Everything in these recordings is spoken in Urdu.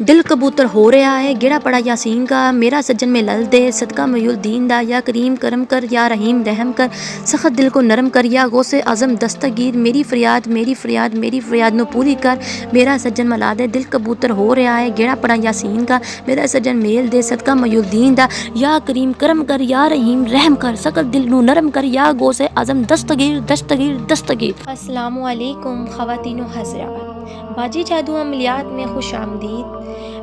دل کبوتر ہو رہا ہے گڑا پڑا یاسین کا، میرا سجن میں لل دے صدقہ محی الدین دا، یا کریم کرم کر یا رحیم رحم کر، سخت دل کو نرم کر یا غوث اعظم دستگیر، میری فریاد میری فریاد میری فریاد نو پوری کر، میرا سجن ملا دے دل کبوتر ہو رہا ہے گڑا پڑا یاسین کا، میرا سجن میل دے صدقہ محی الدین دا، یا کریم کرم کر یا رحیم رحم کر، سخت دل نو نرم کر یا غوث اعظم دستگیر دستگیر دستگیر۔ السلام علیکم خواتین و حضرات، باجی جادو عملیات میں خوش آمدید۔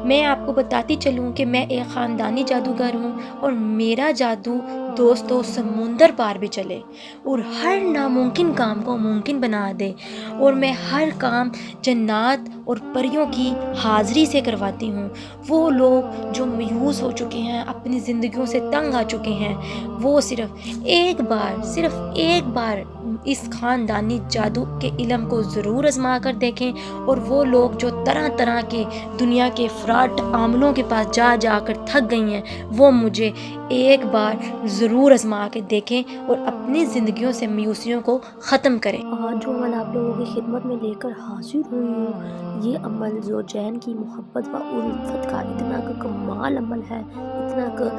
میں آپ کو بتاتی چلوں کہ میں ایک خاندانی جادوگر ہوں اور میرا جادو دوستو سمندر پار بھی چلے اور ہر ناممکن کام کو ممکن بنا دے، اور میں ہر کام جنات اور پریوں کی حاضری سے کرواتی ہوں۔ وہ لوگ جو مایوس ہو چکے ہیں، اپنی زندگیوں سے تنگ آ چکے ہیں، وہ صرف ایک بار اس خاندانی جادو کے علم کو ضرور آزما کر دیکھیں، اور وہ لوگ جو طرح طرح کے دنیا کے فراڈ عاملوں کے پاس جا کر تھک گئی ہیں، وہ مجھے ایک بار ضرور آزما کے دیکھیں اور اپنی زندگیوں سے مایوسیوں کو ختم کریں۔ آج جو عمل آپ لوگوں کی خدمت میں لے کر حاضر ہوئی ہوں، یہ عمل زوجین کی محبت و الفت کا اتنا کمال عمل ہے، اتنا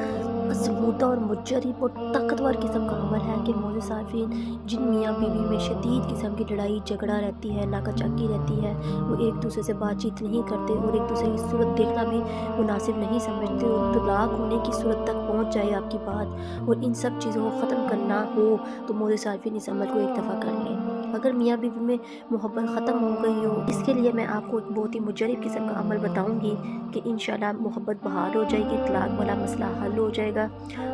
سمودہ اور مجرب اور طاقتور قسم کا عمل ہے کہ موزے صارفین، جن میاں بیوی میں شدید قسم کی لڑائی جھگڑا رہتی ہے، ناکہ چاکی رہتی ہے، وہ ایک دوسرے سے بات چیت نہیں کرتے اور ایک دوسرے کی صورت دیکھنا بھی مناسب نہیں سمجھتے، اور طلاق ہونے کی صورت تک پہنچ جائے آپ کی بات، اور ان سب چیزوں کو ختم کرنا ہو تو موزے صارفین اس عمل کو ایک دفعہ کر لیں۔ اگر میاں بیوی میں محبت ختم ہو گئی ہو، اس کے لیے میں آپ کو ایک بہت ہی مجرب قسم کا عمل بتاؤں گی کہ انشاءاللہ محبت بحال ہو جائے گی، طلاق والا مسئلہ حل ہو جائے گا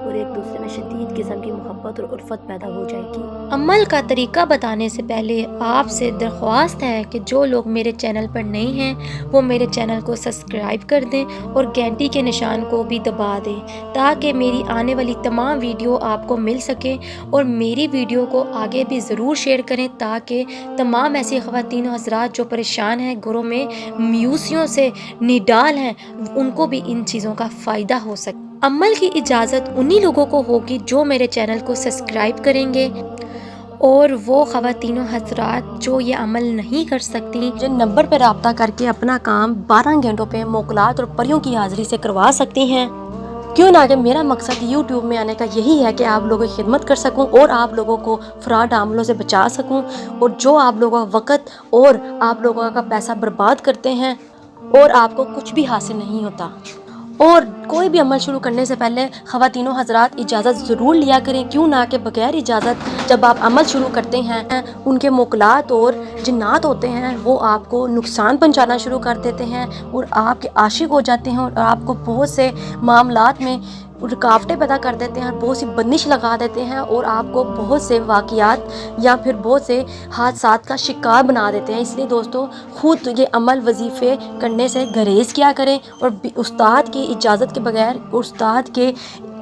اور ایک دوسرے میں شدید قسم کی محبت اور الفت پیدا ہو جائے گی۔ عمل کا طریقہ بتانے سے پہلے آپ سے درخواست ہے کہ جو لوگ میرے چینل پر نئے ہیں وہ میرے چینل کو سبسکرائب کر دیں اور گھنٹی کے نشان کو بھی دبا دیں، تاکہ میری آنے والی تمام ویڈیو آپ کو مل سکیں، اور میری ویڈیو کو آگے بھی ضرور شیئر کریں تاکہ تمام ایسی خواتین و حضرات جو پریشان ہیں، گھروں میں میوسیوں سے نڈال ہیں، ان کو بھی ان چیزوں کا فائدہ ہو سکے۔ عمل کی اجازت انہی لوگوں کو ہوگی جو میرے چینل کو سبسکرائب کریں گے، اور وہ خواتین و حضرات جو یہ عمل نہیں کر سکتی، جن نمبر پہ رابطہ کر کے اپنا کام 12 گھنٹوں پہ موکلات اور پریوں کی حاضری سے کروا سکتی ہیں۔ کیوں نہ کہ میرا مقصد یوٹیوب میں آنے کا یہی ہے کہ آپ لوگوں کی خدمت کر سکوں اور آپ لوگوں کو فراڈ عاملوں سے بچا سکوں، اور جو آپ لوگوں کا وقت اور آپ لوگوں کا پیسہ برباد کرتے ہیں اور آپ کو کچھ بھی حاصل نہیں ہوتا۔ اور کوئی بھی عمل شروع کرنے سے پہلے خواتین و حضرات اجازت ضرور لیا کریں، کیوں نہ کہ بغیر اجازت جب آپ عمل شروع کرتے ہیں ان کے موکلات اور جنات ہوتے ہیں، وہ آپ کو نقصان پہنچانا شروع کر دیتے ہیں اور آپ کے عاشق ہو جاتے ہیں، اور آپ کو بہت سے معاملات میں رکاوٹیں پیدا کر دیتے ہیں، بہت سی بندش لگا دیتے ہیں، اور آپ کو بہت سے واقعات یا پھر بہت سے حادثات کا شکار بنا دیتے ہیں۔ اس لیے دوستو، خود یہ عمل وظیفے کرنے سے گریز کیا کریں، اور استاد کی اجازت کے بغیر، استاد کے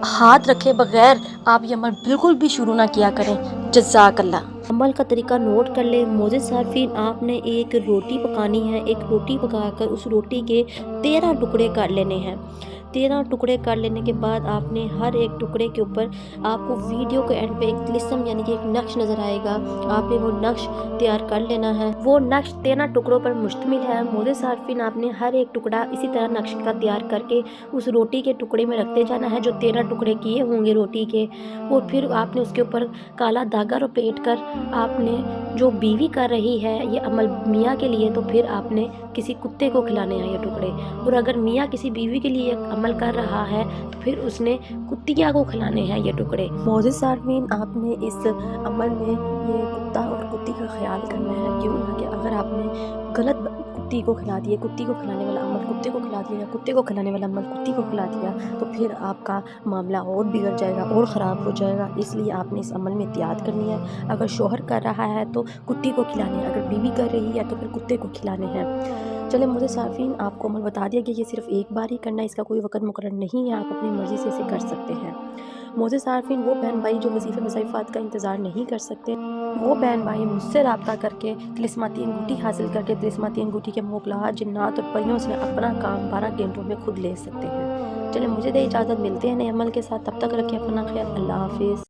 ہاتھ رکھے بغیر آپ یہ عمل بالکل بھی شروع نہ کیا کریں۔ جزاک اللہ۔ عمل کا طریقہ نوٹ کر لیں۔ معزز صارفین، آپ نے ایک روٹی پکانی ہے، ایک روٹی پکا کر اس روٹی کے 13 ٹکڑے کر لینے ہیں۔ 13 ٹکڑے کر لینے کے بعد آپ نے ہر ایک ٹکڑے کے اوپر آپ کو ویڈیو کے اینڈ پہ ایک طلسم یعنی کہ ایک نقش نظر آئے گا، آپ نے وہ نقش تیار کر لینا ہے۔ وہ نقش 13 ٹکڑوں پر مشتمل ہے۔ معزز صارفین، آپ نے ہر ایک ٹکڑا اسی طرح نقش کا تیار کر کے اس روٹی کے ٹکڑے میں رکھتے جانا ہے جو 13 ٹکڑے کیے ہوں گے روٹی کے، اور پھر آپ نے اس کے اوپر کالا دھاگا لپیٹ کر آپ نے جو بیوی کر رہی ہے یہ عمل میاں کے لیے، تو پھر آپ نے کسی کتے کو کھلانے ہیں یہ ٹکڑے، اور اگر میاں کسی بیوی کے لیے عمل کر رہا ہے تو پھر اس نے کتیا کو کھلانے ہیں یہ ٹکڑے۔ معزز صارفین، آپ نے اس عمل میں یہ کتا اور کتی کا خیال کرنا ہے، کیوں نہ کہ اگر آپ نے غلط کتی کو کھلا دیا، کتی کو کھلانے والا عمل کتے کو کھلا دیا، کتے کو کھلانے والا عمل کتی کو کھلا دیا، تو پھر آپ کا معاملہ اور بگڑ جائے گا اور خراب ہو جائے گا۔ اس لیے آپ نے اس عمل میں احتیاط کرنی ہے۔ اگر شوہر کر رہا ہے تو کتی کو کھلانے ہیں، اگر بیوی کر رہی ہے تو پھر کتے کو کھلانے ہیں۔ چلیں معزز صارفین، آپ کو عمل بتا دیا کہ یہ صرف ایک بار ہی کرنا ہے، اس کا کوئی وقت مقرر نہیں ہے، آپ اپنی مرضی سے اسے کر سکتے ہیں۔ معزز صارفین، وہ بہن بھائی جو وظیفے وظائفات کا انتظار نہیں کر سکتے، وہ بہن بھائی مجھ سے رابطہ کر کے طلسماتی انگوٹھی حاصل کر کے طلسماتی انگوٹھی کے موکلات جنات اور پریوں سے اپنا کام 12 گھنٹوں میں خود لے سکتے ہیں۔ چلیں مجھے دے اجازت، ملتے ہیں نئے عمل کے ساتھ، تب تک رکھیں اپنا خیال۔ اللہ حافظ۔